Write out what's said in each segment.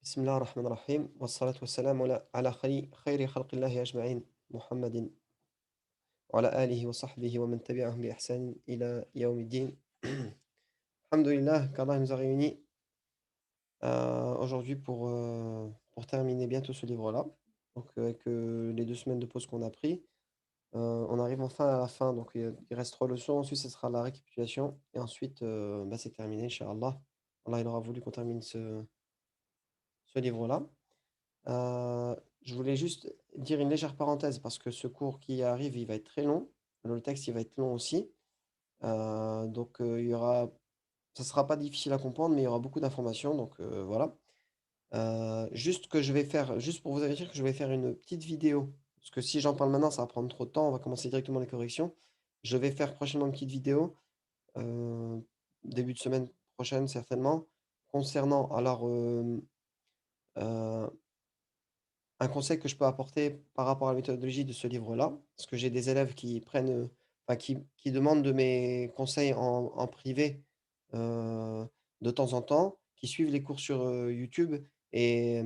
بسم الله الرحمن الرحيم والصلاة والسلام على خير خلق الله أجمعين محمد وعلى آله وصحبه ومن تبعهم بإحسان إلى يوم الدين. Alhamdulillah, qu'Allah nous a réunis aujourd'hui pour terminer bientôt ce livre-là. Donc, avec les 2 semaines de pause qu'on a pris, on arrive enfin à la fin. Donc, il reste 3 leçons. Ensuite, ce sera la récapitulation. Et ensuite, c'est terminé, Inch'Allah. Allah, il aura voulu qu'on termine ce livre-là. Je voulais juste dire une légère parenthèse parce que ce cours qui arrive, il va être très long. Le texte, il va être long aussi. Donc, ça sera pas difficile à comprendre, mais il y aura beaucoup d'informations. Donc, voilà. Juste pour vous avertir que je vais faire une petite vidéo. Parce que si j'en parle maintenant, ça va prendre trop de temps. On va commencer directement les corrections. Je vais faire prochainement une petite vidéo, euh, début de semaine prochaine, certainement, concernant euh, un conseil que je peux apporter par rapport à la méthodologie de ce livre-là, parce que j'ai des élèves qui enfin, qui demandent de mes conseils en privé euh, de temps en temps, qui suivent les cours sur YouTube et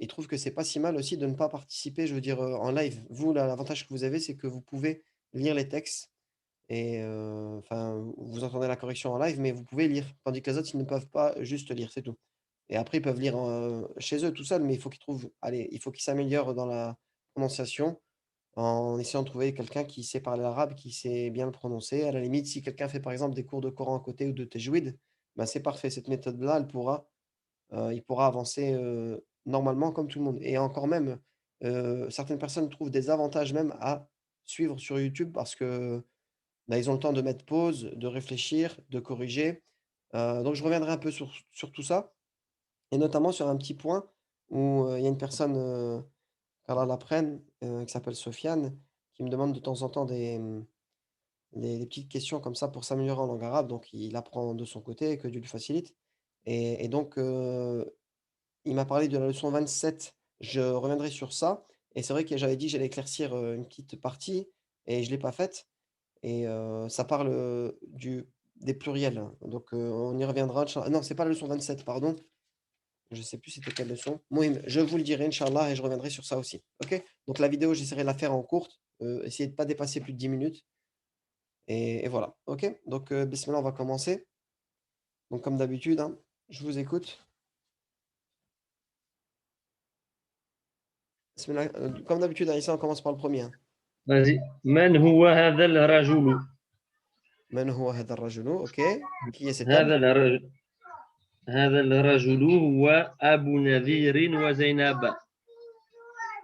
ils trouvent que c'est pas si mal aussi de ne pas participer, je veux dire, en live. Vous, là, l'avantage que vous avez, c'est que vous pouvez lire les textes et enfin, vous entendez la correction en live, mais vous pouvez lire, tandis que les autres, ils ne peuvent pas juste lire, c'est tout. Et après, ils peuvent lire chez eux tout seuls, mais il faut qu'ils trouvent, allez, il faut qu'ils s'améliorent dans la prononciation en essayant de trouver quelqu'un qui sait parler arabe, qui sait bien le prononcer. À la limite, si quelqu'un fait par exemple des cours de Coran à côté ou de tajwid, ben c'est parfait. Cette méthode-là, il pourra avancer normalement comme tout le monde. Et encore même, certaines personnes trouvent des avantages même à suivre sur YouTube parce que ben, ils ont le temps de mettre pause, de réfléchir, de corriger. Donc je reviendrai un peu sur tout ça. Et notamment sur un petit point où, il y a une personne, qu'Allah l'apprenne, qui s'appelle Sofiane, qui me demande de temps en temps des petites questions comme ça pour s'améliorer en langue arabe. Donc il apprend de son côté, que Dieu lui facilite. Et donc, il m'a parlé de la leçon 27. Je reviendrai sur ça. Et c'est vrai que j'avais dit que j'allais éclaircir, une petite partie et je ne l'ai pas faite. Et ça parle, des pluriels, hein. Donc, on y reviendra, inch'Allah. Non, c'est pas la leçon 27, pardon. Je sais plus c'était quelle leçon. Mouhim, je vous le dirai, Inch'Allah, et je reviendrai sur ça aussi. OK? Donc la vidéo, j'essaierai de la faire en courte, essayer de ne pas dépasser plus de 10 minutes. Et voilà. OK? Donc, bismillah, on va commencer. Donc, comme d'habitude, hein, je vous écoute. Bismillah, comme d'habitude, Aïssa, on commence par le premier, hein. Vas-y. من هو هذا الرجل؟ Man huwa hadha ar-rajulu. OK? Qui est cet homme? هذا الرجل هذا الرجل هو أبو نذير وزينب.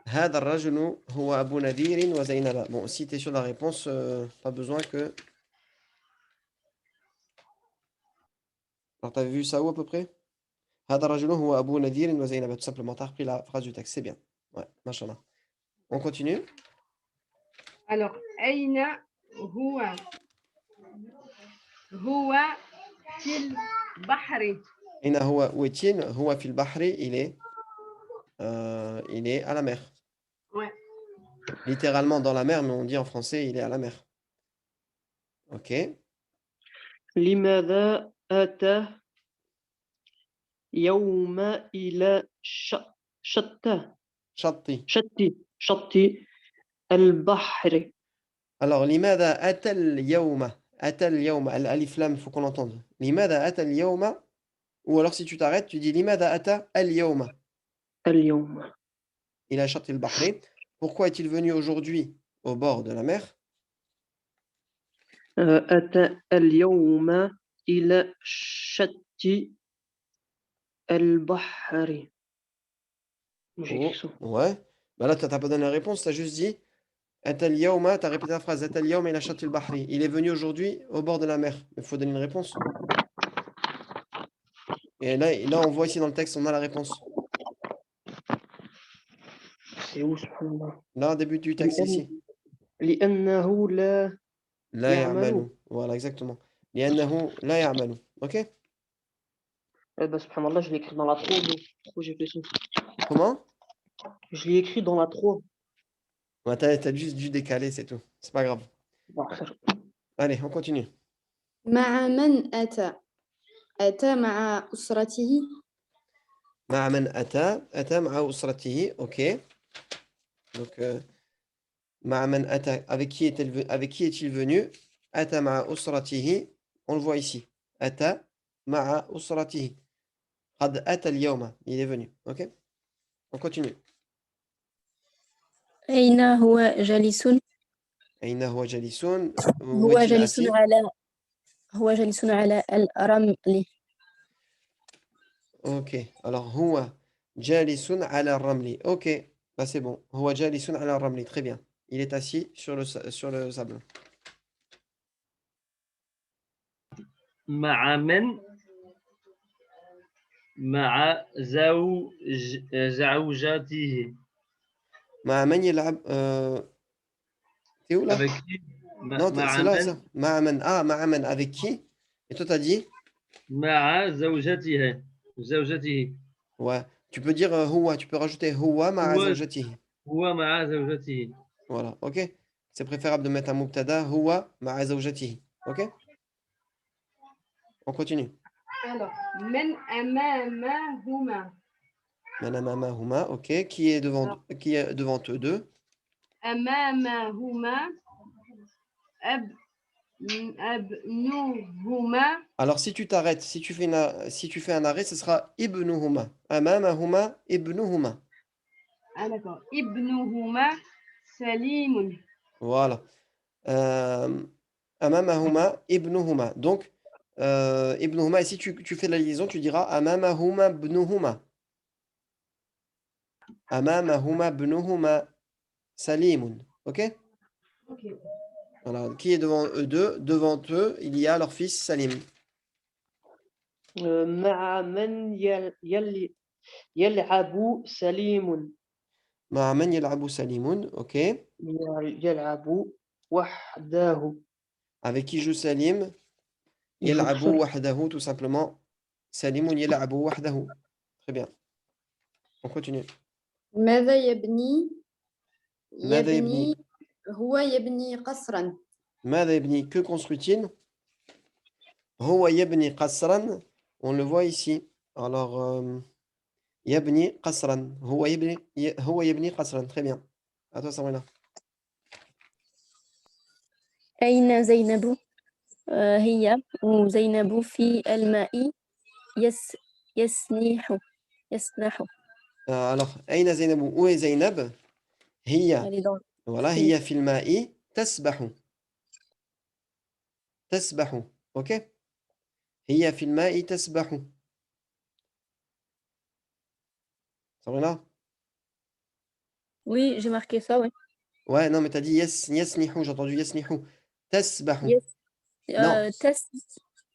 Hadha ar-rajulu huwa Abu Nadhirin wa Zainaba. Bon, si tu es sur la réponse, pas besoin que. Alors, tu avais vu ça où à peu près? Hadha ar-rajulu huwa Abu Nadhirin wa Zainaba. Tout simplement, tu as repris la phrase du texte. C'est bien. Ouais, machallah. On continue. Alors, أين هو هو في البحر. Aina huwa où est-il? Huwa fil bahri, il est à la mer. Ouais. Littéralement dans la mer, mais on dit en français, il est à la mer. OK. لماذا أتى يوم إلى شط Shatti. شط البحر؟ Alors, limada atal yawma. Atal yawma. Alif lam, il faut qu'on l'entende. Limada atal yawma. Ou alors, si tu t'arrêtes, tu dis limada ata al yawma. اليوم Il a shatti al-bahri. Pourquoi est-il venu aujourd'hui au bord de la mer? أتى اليوم إلى شط البحر. J'ai écrit Oh, ça. ouais. Bah là, tu n'as pas donné la réponse, tu as juste dit atal yawma, tu as répété la phrase atal yawma il a shatti al-bahri. Il est venu aujourd'hui au bord de la mer. Il faut donner une réponse. Et là, on voit ici dans le texte, on a la réponse. C'est où ce point-là؟ Là, début du texte, ici. لأنه لا La يعمل. ya'malu. Voilà, exactement. لأنه لا يعمل. OK? Eh ben, subhanallah, je l'ai écrit dans la 3. Pourquoi j'ai fait ça? Comment? Je l'ai écrit dans la 3. Ouais, t'as juste dû décaler, c'est tout. C'est pas grave. Bon, frère. Allez, on continue. مع من أتى؟ أتى مع أسرته. مع من أتى أتى مع أسرته ok donc مع من أتى avec qui est-il venu أتى مع أسرته on le voit ici أتى مع أسرته قد أتى اليوم il est venu ok on continue أين هو جالس؟ أين هو جالسون où هو est-il جالس assis على هو جالس على الرمل. ok alors هو جالس على الرمل ok bah c'est bon هو جالس على الرمل très bien il est assis sur le sable مع من مع زوجته مع من يلعب t'es où là avec qui non c'est مع là من ça مع من ah مع من avec qui et toi t'as dit مع زوجته ouais tu peux dire هو tu peux rajouter هو مع هو زوجته هو مع زوجته voilà ok c'est préférable de mettre un mubtada هو مع زوجته ok on continue Alors, من أمامهما. من أمامهما ok qui est devant eux deux أمامهما أبنهما. alors si tu t'arrêtes si tu fais un arrêt ce sera ibnuhuma أمامهما ibnuhuma Ah d'accord. ابنهما سليم. voilà أمامهما ابنهما donc ibnuhuma et si tu fais la liaison tu diras أمامهما ابنهما أمامهما ابنهما سليم ok Ok. voilà qui est devant eux deux devant eux il y a leur fils Salim مع من يلعب سليم مع من يلعب سليم ok يلعب وحده avec qui joue Salim يلعب يجوز وحده tout simplement سليم يلعب وحده très bien on continue ماذا يبني؟ ماذا يبني هو يبني قصرا. ماذا يبني que construit-il هو يبني قصرا on le voit ici alors يبني قصرا هو يبني قصرا très bien à toi Sabrina أين زينب؟ هي زينب في الماء يسنح. alors أين زينب où est زينب هي Elle est dans voilà هي في الماء تسبح تسبح ok هي في الماء تسبح Sabrina Oui, j'ai marqué ça, ouais. ouais non mais t'as dit يسنح j'ai entendu يسنح تسبح Yes. non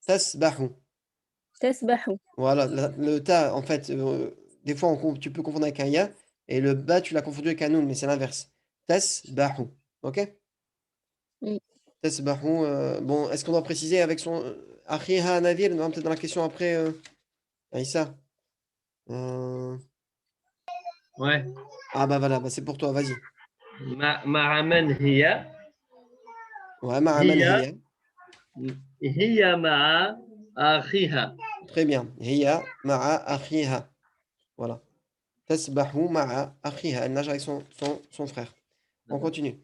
تسبح تسبح. voilà le ta en fait des fois tu peux confondre avec un ya et le ba tu l'as confondu avec un noun mais c'est l'inverse تسبح ok Oui. تسبح bon est-ce qu'on doit préciser avec son أخيها نذير non peut-être dans la question après Aïssa ouais ah bah voilà bah c'est pour toi vas-y مع من هي ouais مع من هي هي مع أخيها très bien هي مع أخيها voilà تسبح مع أخيها elle nage avec son frère on continue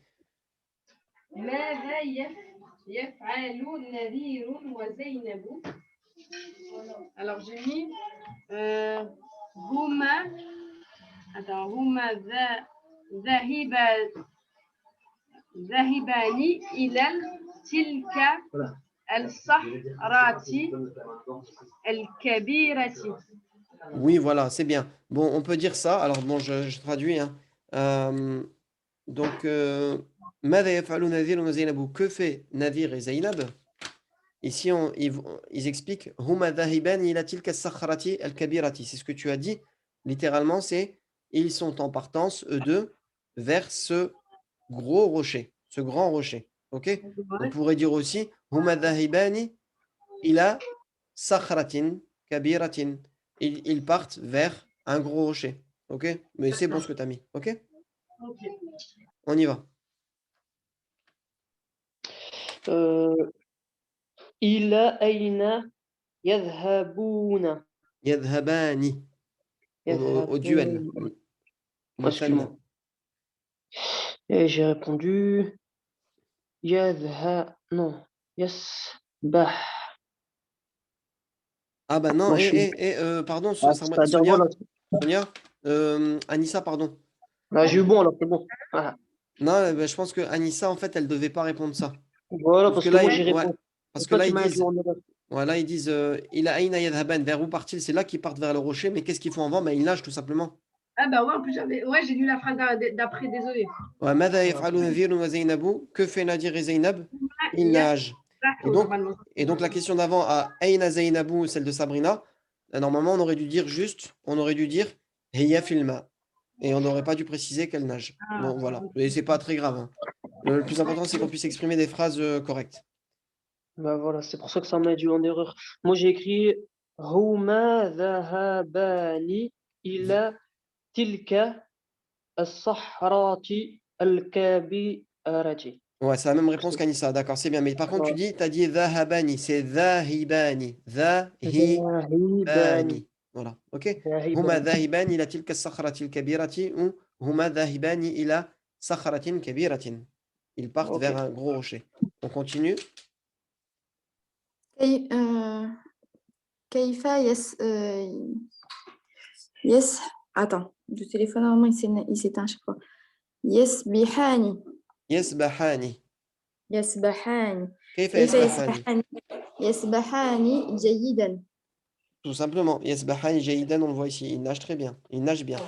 ماذا يفعل نذير وزينب. Alors j'ai mis هما. Attends, هما ذهبان إلى تلك الصحراء الكبيرة. oui voilà c'est bien bon on peut dire ça alors bon je traduis hein. Donc ماذا يفعل نذير وزينب que fait Nadir et Zainab ici ils expliquent هما ذاهبان إلى تلك الصخرة الكبيرة c'est ce que tu as dit littéralement c'est ils sont en partance eux deux vers ce gros rocher ce grand rocher ok on pourrait dire aussi هما ذاهبان إلى صخرة كبيرة ils partent vers un gros rocher ok mais c'est bon ce que tu as mis ok on y va إلى أين يذهبون يذهبان au duel. Excuse-moi. Et j'ai répondu non, yasbah. Ah bah non, Moi, je suis. pardon, C'est-à-dire, Sonia, voilà. Sonia, Anissa, pardon. Ah, j'ai eu bon, alors c'est bon. Voilà, Non, bah, je pense que Anissa, en fait, elle devait pas répondre ça. voilà, Parce parce que que là, moi, j'ai ouais, répondu. parce C'est que toi là, qui ils m'as induit disent, en erreur. voilà, ils disent, il a aïna yadhaban, vers où part-il? C'est là qu'ils partent vers le rocher, mais qu'est-ce qu'ils font avant? Bah, ils nagent tout simplement. Ah bah ouais, en plus j'ai lu la phrase d'après, désolé. Ouais, ماذا Voilà. يفعل نذير وزينب? Que fait Nadir et Zainab? Ils nagent. Et donc, la question d'avant à Aïna Zainabou, celle de Sabrina, normalement, on aurait dû dire Hiya filma. Et on n'aurait pas dû préciser qu'elle nage. Bon, voilà. Et c'est pas très grave, hein. Le plus important, c'est qu'on puisse exprimer des phrases correctes. Bah voilà, c'est pour ça que ça m'a induit en erreur. Moi, j'ai écrit Huma dhahabani ila tilka as-sahrati al-kabirati. Ouais, c'est la même réponse qu'Anissa. D'accord, c'est bien. Mais par contre, tu dis, t'as dit dhahabani, c'est dhahibani. Dhahibani. Dhahibani. Voilà, ok? Huma Dhahibani. dhahibani ila tilka as-sakhrati al-kabirati ou huma dhahibani ila sakhratin kabiratin. Ils partent Ok. vers un gros rocher. On continue. كي- كيف Attends, le téléphone, normalement, il s'éteint à chaque fois. يسبحان يسبحان. يسبحان كيف كيف يسبحان؟ يسبحان جيدا. Tout simplement. Yasbahani jayidan, on le voit ici. Il nage très bien. Il nage bien.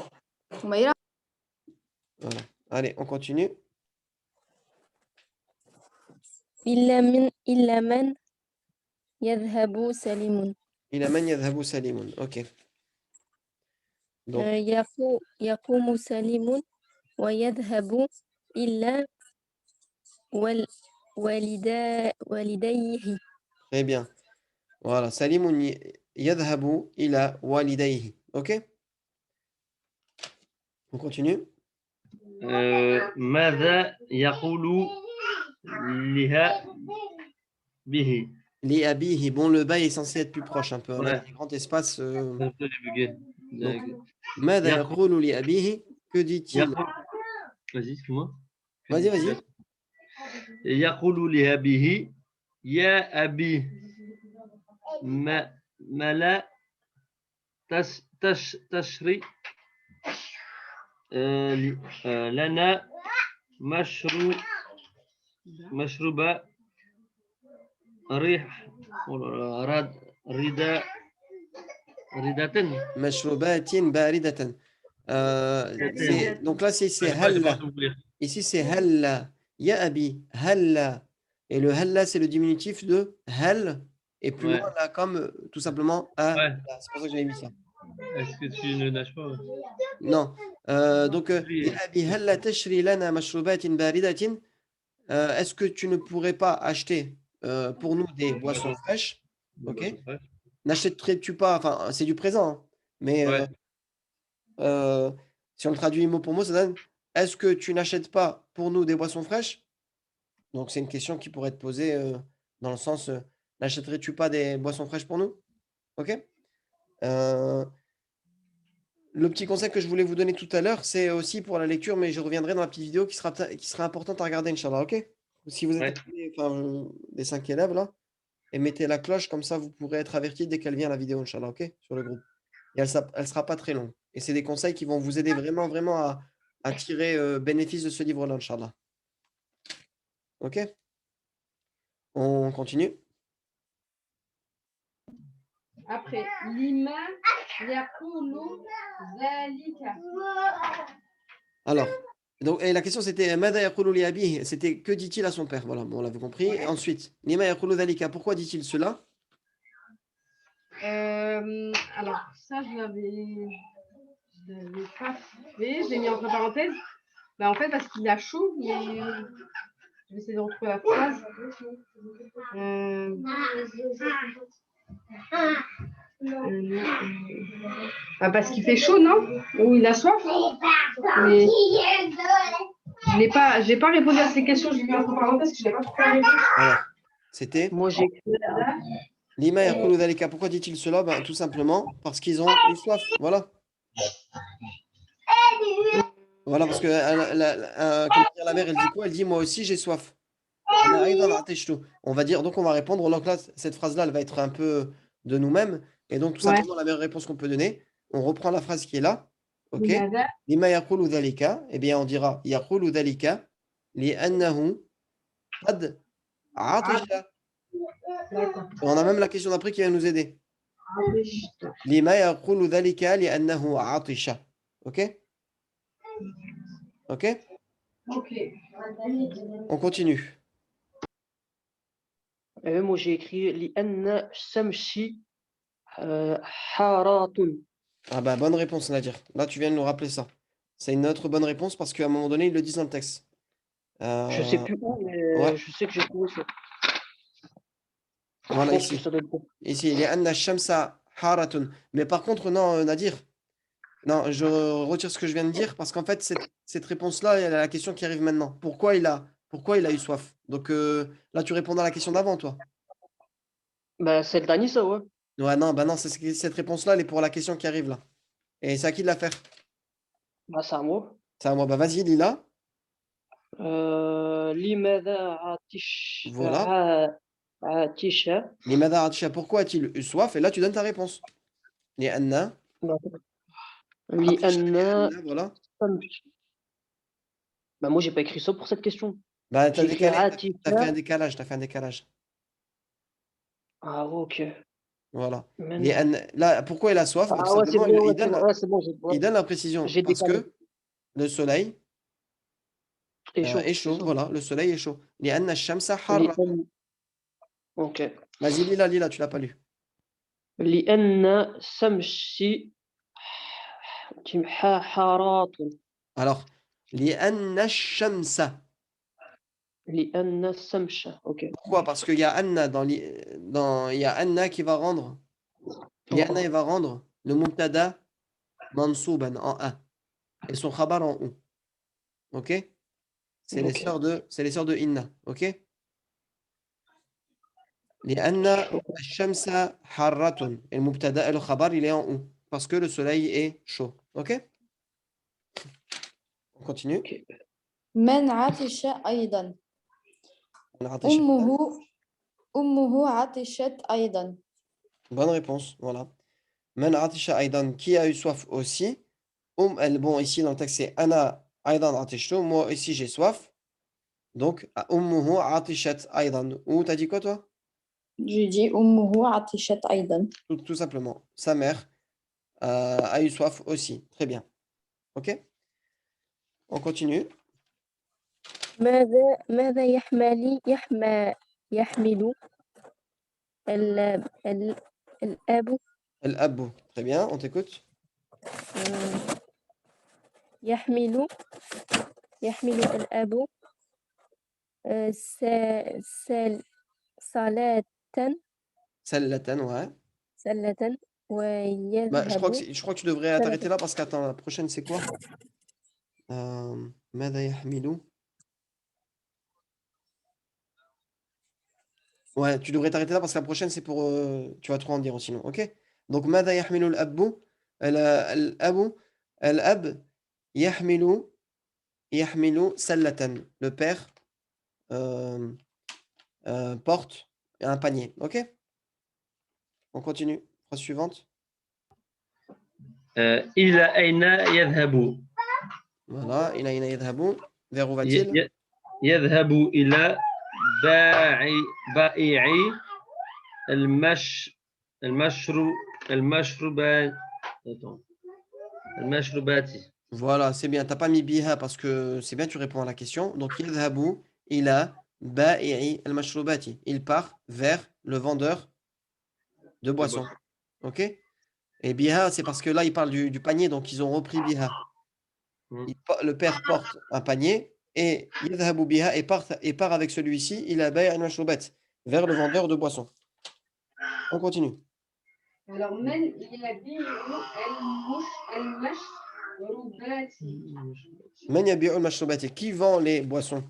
Humaira. Voilà. Allez, on continue. إلا من يذهب سليم إلى من يذهب سليم. Ok. Donc, يقوم سليم ويذهب إلا والديه. très bien. Voilà. Salimun yadhabu ila walidayhi. Ok? On continue. ماذا يقول لها به Li abihi. Bon, le bail est censé être plus proche un peu. Là, il y a Ouais. des grands espaces. Un peu j'ai bugué. Donc, ماذا يقول لأبيه? Que dit-il? Vas-y, excuse-moi. Vas-y, vas-y. يقول لأبيه يا أبي ما لا تشري لنا مشروب ريح ردة مشروبات باردة. Donc là, c'est halla. Ici, c'est halla. Ya abi, halla. Et le halla, c'est le diminutif de hal. Et plus loin, là, comme tout simplement Ouais. C'est pour ça que j'avais mis ça. Est-ce que tu ne nages pas? Non. Donc, ya abi, halla tashri lana mashrubatin baridatin. Est-ce que tu ne pourrais pas acheter pour nous des boissons fraîches? Ok. N'achèterais-tu pas, enfin, c'est du présent, hein, mais si on le traduit mot pour mot, ça donne est-ce que tu n'achètes pas pour nous des boissons fraîches? Donc, c'est une question qui pourrait être posée dans le sens n'achèterais-tu pas des boissons fraîches pour nous? Ok? Le petit conseil que je voulais vous donner tout à l'heure, c'est aussi pour la lecture, mais je reviendrai dans la petite vidéo qui sera importante à regarder, Inch'Allah. Ok? Si vous êtes des 5 élèves là, et mettez la cloche, comme ça vous pourrez être avertis dès qu'elle vient la vidéo, Inch'Allah, ok? Sur le groupe. Et elle sera pas très longue. Et c'est des conseils qui vont vous aider vraiment, vraiment à tirer bénéfice de ce livre-là, Inch'Allah. Ok? On continue. Après, lima yaqulu zalika. Alors, donc, et la question c'était Mada yaqulu li abihi, c'était que dit-il à son père? Voilà, bon, on l'avait compris. Et ensuite, Lima yaqulu dhalika, pourquoi dit-il cela? Alors, ça, je l'avais pas fait. Je l'ai mis entre parenthèses. En fait, parce qu'il a chaud, mais je vais essayer de retrouver la phrase. Parce qu'il fait chaud, non? Ou il a soif? Mais je n'ai pas répondu à ces questions. Je l'ai mis entre parenthèses parce que je n'ai pas trouvé la réponse. Alors, c'était Moi, j'ai Lima yaqulu dhalika, pourquoi dit-il cela? Ben, tout simplement parce qu'ils ont eu soif. Voilà. Voilà, parce que comment dire, la mère, elle dit quoi? Elle dit, moi aussi, j'ai soif. On va dire, donc on va répondre. Donc là, cette phrase-là, elle va être un peu de nous-mêmes. Et donc, tout Ouais. simplement, la meilleure réponse qu'on peut donner, on reprend la phrase qui est là. OK? لماذا؟ Lima yaqulu dhalika, eh bien, on dira yaqulu dhalika li'annahu qad atisha. D'accord. Et on a même la question d'après qui va nous aider. عطشت. Lima yaqulu dhalika li'annahu atisha. OK? OK? Ok. On continue. Moi, j'ai écrit لأن الشمس حارات. Ah bah, bonne réponse, Nadir. Là, tu viens de nous rappeler ça. C'est une autre bonne réponse parce qu'à un moment donné, ils le disent dans le texte. Je sais plus où, ouais. mais je sais que j'ai trouvé ça. Je Voilà, pense que ici. ça doit être bon. Ici, il y a Anna Shamsa Haratun. Mais par contre, non, Nadir. Non, je retire ce que je viens de dire parce qu'en fait, cette réponse-là, elle a la question qui arrive maintenant. Pourquoi il a eu soif? Donc là, tu réponds à la question d'avant, toi. Bah, c'est le dernier, ça, ouais. Ouais, non, bah non, cette réponse-là, elle est pour la question qui arrive là. Et c'est à qui de la faire? Bah, c'est à moi. C'est à moi. Bah vas-y, Lila. لماذا عطش Voilà. عطش Limada Atisha, pourquoi a-t-il eu soif? Et là, tu donnes ta réponse. Les Anna. Atisha, لأن les Anna, voilà. الشمس. Bah, moi, j'ai pas écrit ça pour cette question. Bah, t'as J'ai écrit décalé, عطش. t'as fait un décalage, t'as fait un décalage. Ah, ok. Voilà. Maintenant. Là, pourquoi il a soif? Tout Ah, ouais, c'est simplement, vrai, ouais, c'est vrai. Ouais, c'est bon, il donne la précision. j'ai Parce décalé. que le soleil Et chaud, est c'est chaud. ça. Voilà, le soleil est chaud. لأن الشمس حارة. لأن Ok. Vas-y, Lila, tu l'as pas lu. لأن الشمس حارات. Alors, لأن الشمس. لأن الشمس. Ok. Pourquoi? Parce qu'il y a Anna il y a Anna qui va rendre. Lianna, il va rendre le mubtada mansouban en A et son khabar en ou. OK? Ok. C'est les sœurs de Inna. OK? لأن الشمس حارة. Et le mubtada et le khabar, il est en ou. Parce que le soleil est chaud. OK? On continue. Ok. من عطش أيضا العطش. أمه عطشت أيضا. Bonne réponse. Voilà. من عطش أيضا. Qui a eu soif aussi? Bon, ici dans le texte, c'est Ana أيضا عطشت. Moi, ici, j'ai soif. Donc, أمه عطشت أيضا. Ou t'as dit quoi, toi? J'ai dit أمه عطشت أيضا. Tout simplement. Sa mère a eu soif aussi. Très bien. OK? On continue. ماذا يحمل الأب الأب. Très bien. On t'écoute. آه، يحمل الأب صلاة Sallatan, ouais. سلة Bah, ويذهب je crois que tu devrais سلة. t'arrêter là parce qu'attends, la prochaine, c'est quoi? ماذا يحمل. Ouais, tu devrais t'arrêter là parce que la prochaine, c'est pour. Tu vas trop en dire sinon. OK? Donc, ماذا يحمل الأب. الأب. الأب يحمل سلة. Le père euh, porte un panier. OK? On continue. Phrase suivante. إلى أين يذهب؟ Voilà. إلى أين يذهب. Vers où ي- va-t-il? ي- يذهب إلى بائع المش المشرو المشروبات Attends. المشروبات. Voilà, c'est bien. T'as pas mis biha parce que c'est bien, tu réponds à la question. Donc, yadhabu ila ba'i'i al-mashrubati. Il part vers le vendeur de boissons. OK? Et biha, c'est parce que là, il parle du panier, donc ils ont repris biha. Le père porte un panier et yadhabu biha et part avec celui-ci, ila ba'i'i al-mashrubat, vers le vendeur de boissons. On continue. Alors, من يبيع المشروبات. Man yabi'u al-mashrubati. Qui vend les boissons?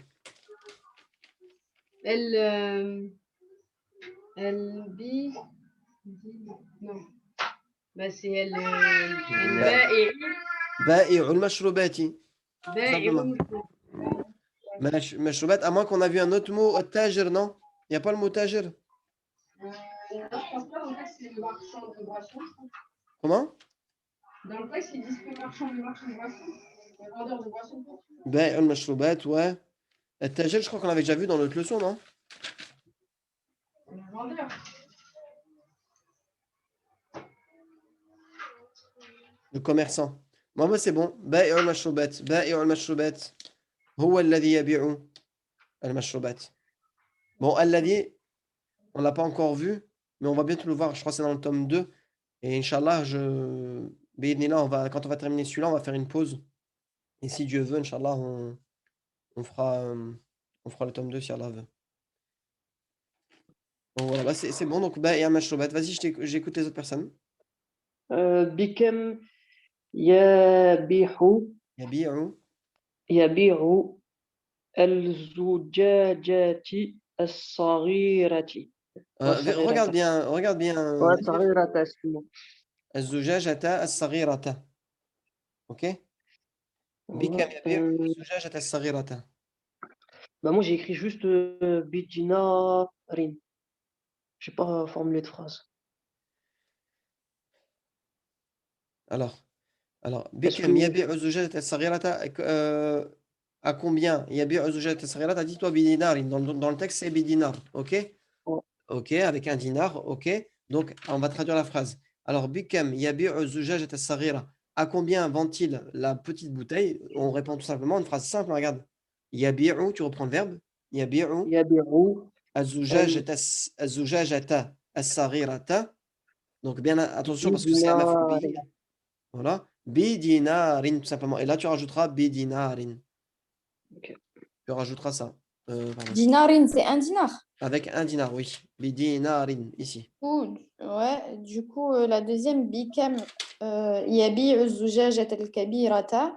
Elle. Elle. Non. Bah, c'est elle. بائع المشروبات. Simplement. مشروبات, à moins qu'on a vu un autre mot, التاجر, non? Il n'y a pas le mot تاجر? Non, je pense pas. En fait, c'est le marchand de boissons. Comment? Dans le texte, ils disent que marchand de boissons. Le vendeur de boissons. بائع المشروبات, ouais. التاجر, je crois qu'on l'avait déjà vu dans l'autre leçon, non? Le vendeur. Le commerçant. Moi, c'est bon. بائع المشروبات. بائع المشروبات هو الذي يبيع المشروبات. Bon, الذي, on l'a pas encore vu, mais on va bientôt le voir. Je crois que c'est dans le tome 2. Et Inch'Allah, quand on va terminer celui-là, on va faire une pause. Et si Dieu veut, Inch'Allah, on fera le tome 2 si Allah veut. Donc voilà, bah, c'est bon. Donc, بائع المشروبات. Vas-y, j'écoute les autres personnes. بكم يبيع يبيع يبيع الزجاجة الصغيرة regarde bien, والصغيرة excuse-moi. الزجاجة الصغيرة. Ok? بكم يبيع الزجاجة الصغيرة. Bah moi j'ai écrit juste بدينار. J'ai pas formulé de phrase. Alors, Est-ce بكم que يبيع الزجاجة الصغيرة à combien يبيع الزجاجة الصغيرة dis-toi بدينار dans le texte c'est بدينار, ok? Ouais. Ok, avec un dinar, ok? Donc on va traduire la phrase. Alors بكم يبيع الزجاجة الصغيرة, à combien vend-il la petite bouteille? On répond tout simplement une phrase simple, regarde. يبيع, tu reprends le verbe. يبيع يبيع الزجاجة الصغيرة. Donc bien attention parce que c'est un بدينار. maf'ul. Voilà. Bidinarin, tout simplement. Et là, tu rajouteras bidinarin. Ok. Tu rajouteras ça. Pardon. Dinarin, c'est un dinar. Avec un dinar, oui. Bidinarin, ici. Ouais, du coup, la deuxième, bikam yabi zujajat al-kabirata.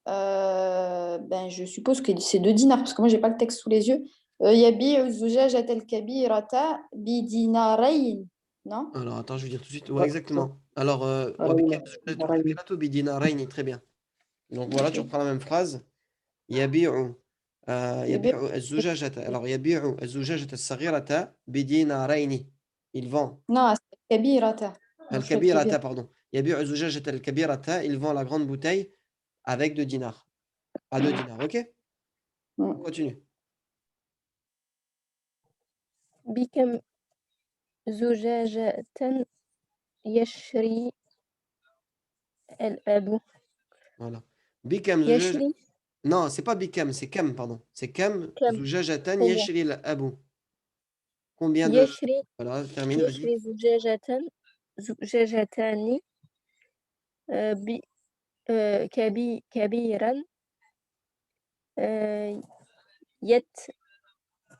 Ben, je suppose que c'est 2 dinars, parce que moi, j'ai pas le texte sous les yeux. Yabi zujajat al-kabirata bidinarayn. Non? Alors, attends, je vais dire tout de suite. Ouais, Ouais, exactement. Alors, Raïna. bidinarin, très bien. Donc, voilà, tu Ok. reprends la même phrase. Yabi'u. Yabi Yabi'u az-zujajata. Alors, yabi'u az-zujajata as-saghirata bidinaraini. Il vend. Non, c'est kabirata. Moi, je fais Al-kabirata, kabir. pardon. Yabi'u az-zujajata al-kabirata. Il vend la grande bouteille avec 2 dinars. À 2 dinars, ok? On continue. بكم زجاجة يشري الأب Voilà. Bikam zujaj. يشري Non, c'est pas bikam, c'est kam, pardon. C'est kam كم zujajatan combien yashri al-abu. Combien de. يشري Voilà, termine, vas-y. يشري زجاجتان ب كبيرا يت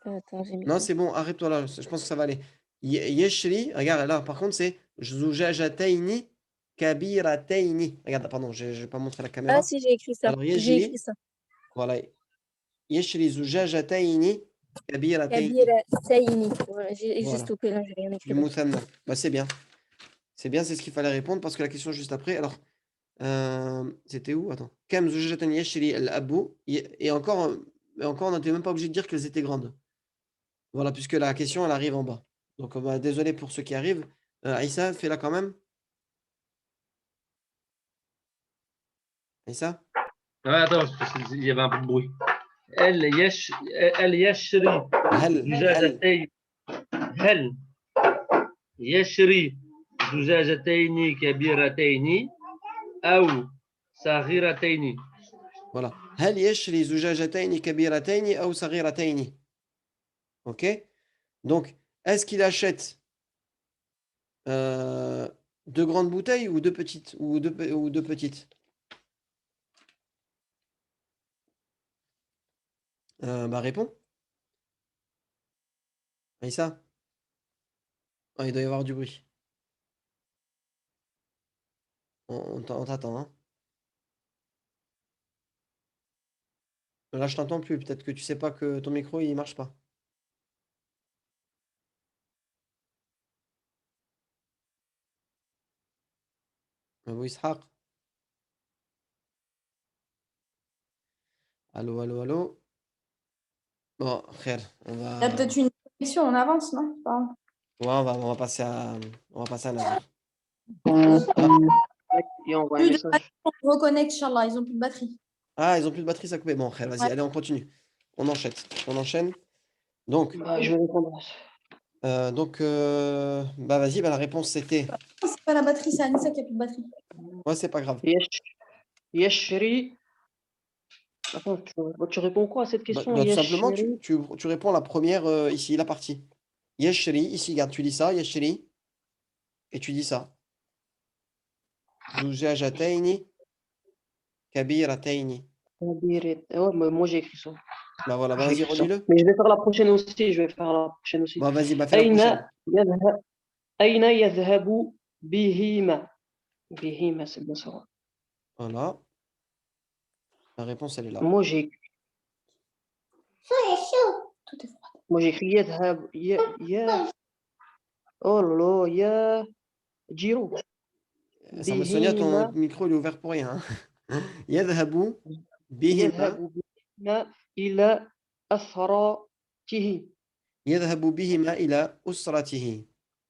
attends j'ai mis Non, où c'est bon, arrête-toi là, je pense que ça va aller. Yashri, regarde là, par contre, c'est zujajataini kabirataini. Regarde, pardon, je vais pas montrer la ah caméra. si j'ai écrit ça Alors, yashri, ça voilà. Yashri zujajataini kabirataini. كبيرتين voilà, j'ai Voilà, stoppé là j'ai rien du écrit d'autre muthanna. Bah, c'est bien. C'est bien, c'est ce qu'il fallait répondre parce que la question juste après. Alors, c'était où? Attends. Kam zujajatan yashri al-abu. Et encore, on n'était même pas obligé de dire qu'elles étaient grandes. Voilà, puisque la question, elle arrive en bas. Donc, bah, désolé pour ceux qui arrivent. Aïssa, fais-la quand même. Aïssa? attends, parce qu'il y avait un peu de bruit. هل يشري هل زجاجتين هل يشري زجاجتين كبيرتين أو صغيرتين. Voilà. هل يشري زجاجتين كبيرتين أو صغيرتين? Ok? Donc, est-ce qu'il achète 2 grandes bouteilles ou 2 petites? Ou deux petites? Bah, réponds. Aïssa? Ah, il doit y avoir du bruit. On t'attend, hein. Là, je t'entends plus. Peut-être que tu sais pas que ton micro, il marche pas. Abou Ishaq. Allô, allô, allô. Bon, frère, on Il y a va... peut-être une connexion, on avance, non? Enfin, Ouais, on va passer à Nadir. Et on voit un plus de message. batterie, on reconnecte, Inch'Allah, ils ont plus de batterie. Ah, ils ont plus de batterie, ça a coupé. Bon, frère, vas-y, Ouais. allez, on continue. On enchaîne. On enchaîne. Donc, Bah, je vais répondre. bah vas-y, bah, la réponse c'était... Non, c'est pas la batterie, c'est Anissa qui a plus de batterie. Ouais, c'est pas grave. Yashri. Attends, tu réponds quoi à cette Bah, question? tout simplement, Yashri. tu réponds la première ici, la partie. Yeshri, ici, regarde, tu dis ça, Yeshri, et tu dis ça. Zoujajataini, kabirataini. Ouais, moi j'ai écrit ça. Bah voilà, bah, J'ai vas-y, écrit ça. relis-le. Mais je vais faire la prochaine aussi. Je vais faire la prochaine aussi. Bah vas-y, bah fais la أين prochaine. يذهب أين يذهب بهما؟ بهما, c'est bien ça. Voilà, la réponse, elle est là. Moi j'ai Tout est froid. écrit يذهب oh là là يا جيرو Ça me Sonia, ton بهما micro, il est ouvert pour rien. Yadhabu bihima. يذهب بهما إلى أسرته. يذهب بهما إلى أسرته.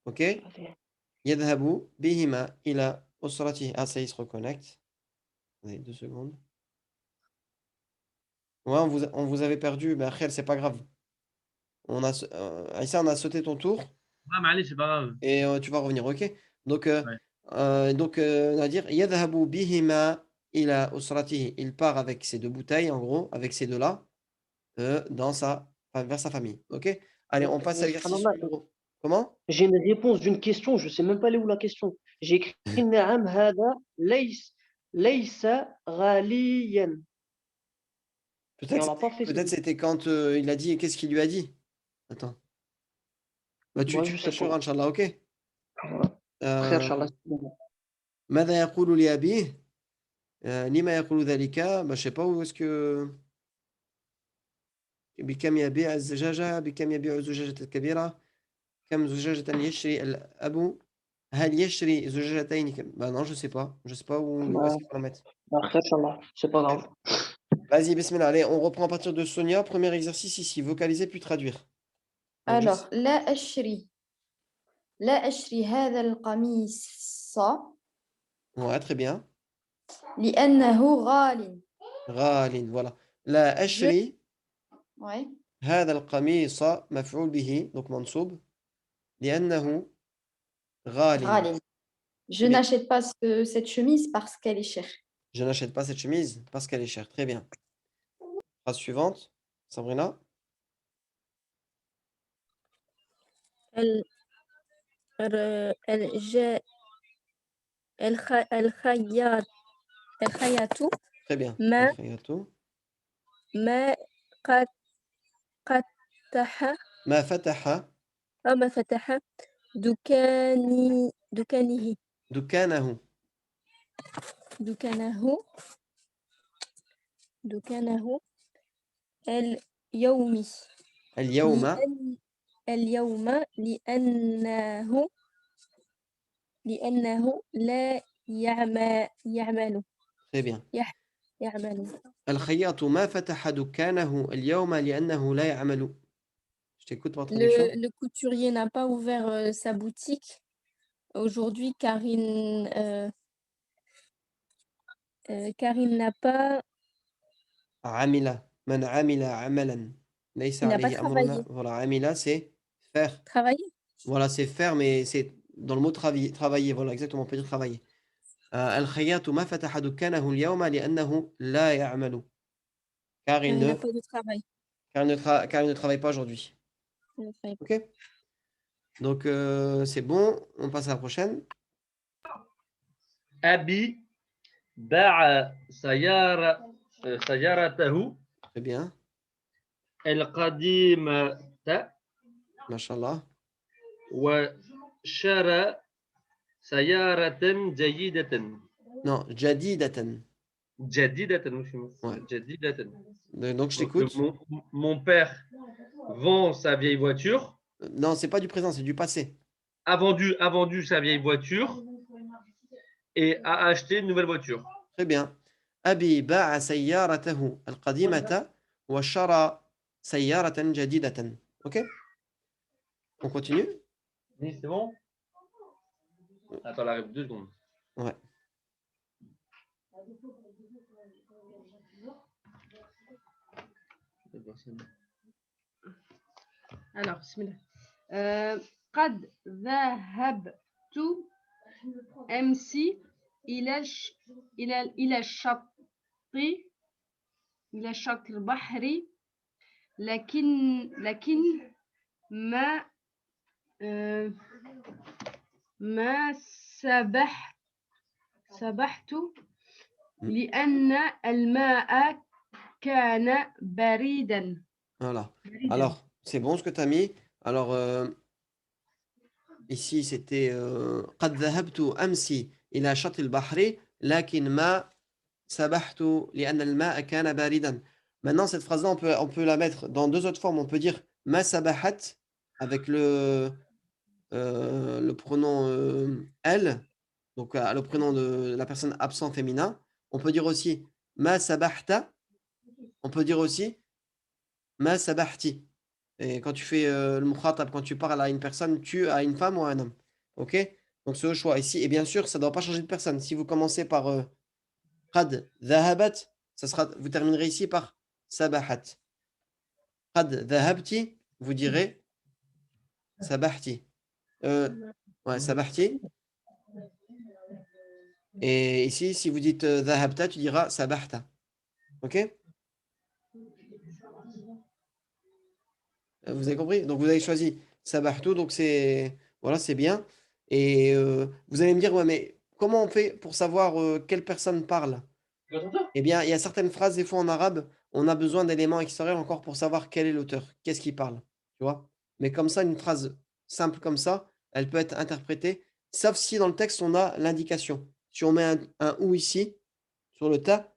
Ok? يذهب بهما إلى أسرته. Ah, ça, il se reconnecte. Attendez, 2 secondes. Ouais, on vous avait perdu, mais après, c'est pas grave. Aïssa, on a sauté ton tour Ah, معلش, c'est pas grave. et tu vas revenir, ok? Donc, Ouais. on va dire يذهب بهما إلى أسرته. Il part avec ces 2 bouteilles, en gros, avec ces 2-là, vers sa famille, ok? Allez, on passe à l'exercice numéro. Comment? J'ai une réponse d'une question, je sais même pas aller où la question. J'ai écrit نعم هذا ليس غاليا. Et on l'a pas fait. Peut-être c'était quand il a dit, qu'est-ce qu'il lui a dit? Attends. Bah, Moi tu je sais pas. chercheras, Inch'Allah, ok? Voilà. Frère Charles. ماذا يقول لأبيه؟ لما يقول ذلك؟ bah, je sais pas où est-ce que بكم يبيع الزجاجة بكم يبيع الزجاجة الكبيرة كم زجاجة يشري الأب هل يشري زجاجتين bah non je sais pas où est-ce qu'il faut la mettre. Frère Charles, c'est pas grave. Vas-y bismillah, allez on reprend à partir de Sonia, premier exercice ici, vocaliser puis traduire. Donc, Alors, لا أشري هذا القميص ouais, très bien. لأنه غال. غال, voilà. لا أشري Ouais. هذا القميص مفعول به donc منصوب لأنه غال. غال. Je Très bien. n'achète pas cette chemise parce qu'elle est chère. Je n'achète pas cette chemise parce qu'elle est chère. Très bien. Phrase suivante, Sabrina. ال الج الخياط Très bien. ما الخياط ما قد فتح ما فتح ما فتح دكانه دكانه دكانه اليوم اليوم. اليوم لأنه لا يعمل. Très bien. يعمل. الخياط ما فتح دكانه اليوم لأنه لا يعمل. Je t'écoute pour la traduction. Le couturier n'a pas ouvert sa boutique aujourd'hui car il n'a pas عمل من عمل عملا ليس il n'a pas عليه أمرنا. travaillé. Voilà, عمل c'est faire. Travailler. Voilà, c'est faire, mais c'est dans le mot travailler. Voilà, exactement, on peut dire travailler. الخياط ما فتح دكانه اليوم لأنه لا يعمل. Car il Il n'a ne, pas de travail. car il ne travaille pas aujourd'hui. Il ne travaille pas. Ok? Donc, c'est bon. On passe à la prochaine. أبي باع سيارته Très bien. القديمة Mashallah. وشرى سيارة جيدة. Non, jadidatan. جديدة مش Ouais. جديدة. Donc, je t'écoute. Mon père vend sa vieille voiture. Non, c'est pas du présent, c'est du passé. A vendu sa vieille voiture et a acheté une nouvelle voiture. Très bien. أبي باع سيارته القديمة وشرى سيارة جديدة. Ok? On continue? Oui, c'est bon? Attends, la 2 secondes. Ouais. Alors, bismillah. قد ذهبت أمس إلى شط البحر لكن ما سبحت لأن الماء كان باردا. Voilà. Alors, c'est bon ce que tu as mis. Alors, ici, c'était قد ذهبت أمس إلى شط البحر لكن ما سبحت لأن الماء كان باردا. Maintenant, cette phrase-là, on peut la mettre dans deux autres formes. On peut dire ma sabahat avec le pronom elle, donc le prénom de la personne absent féminin. On peut dire aussi ma sabahta. On peut dire aussi ma sabahti. Et quand tu fais le mukhatab, quand tu parles à une personne, tu as une femme ou un homme. Ok? Donc c'est au choix ici. Et bien sûr, ça ne doit pas changer de personne. Si vous commencez par qad dhahabat, ça sera, vous terminerez ici par sabahat. Qad dhahabti, vous direz sabahti. Ouais, sabahti. Et ici, si vous dites dhahabta, tu diras sabahta. Ok? Vous avez compris? Donc vous avez choisi sabahtu, donc c'est voilà, c'est bien. Et vous allez me dire, ouais, mais comment on fait pour savoir quelle personne parle? Eh bien, il y a certaines phrases, des fois en arabe, on a besoin d'éléments extérieurs encore pour savoir quel est l'auteur, qu'est-ce qu'il parle, tu vois? Mais comme ça, une phrase simple comme ça, elle peut être interprétée, sauf si dans le texte, on a l'indication. Si on met un ou ici, sur le ta,